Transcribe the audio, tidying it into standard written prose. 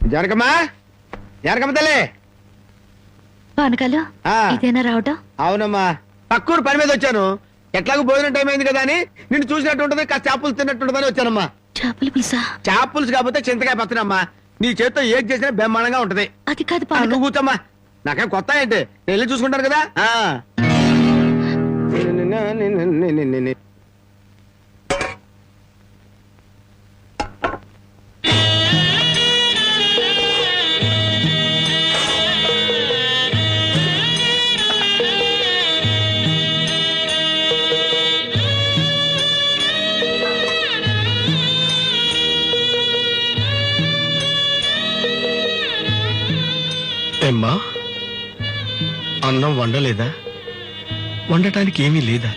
జనకమ్మా, జనకమ్మ తల్లి. పానకాలు ఇదేనా రావటం? అవునమ్మా, పక్కూరు పని మీద వచ్చాను. ఎట్లాగో భోజనం టైం అయింది కదా అని నిన్ను చూసినట్టు ఉంటుంది, కాస్త చేపలు తిన్నట్టుంటుందని వచ్చానమ్మా. చేపల పులుసా? చేపలుసు కాకపోతే చింతకాయ పచ్చనమ్మా. నీ చేత్తో ఏది చేసినా బ్రహ్మాండంగా ఉంటది. అది కాదు నువ్వు కూర్చోమ్మా, నాకేం కొత్త ఏంటి, నేను వెళ్ళి చూసుకుంటాను కదా. ఏమ్మా, అన్నం వండలేదా? వండటానికి ఏమీ లేదా?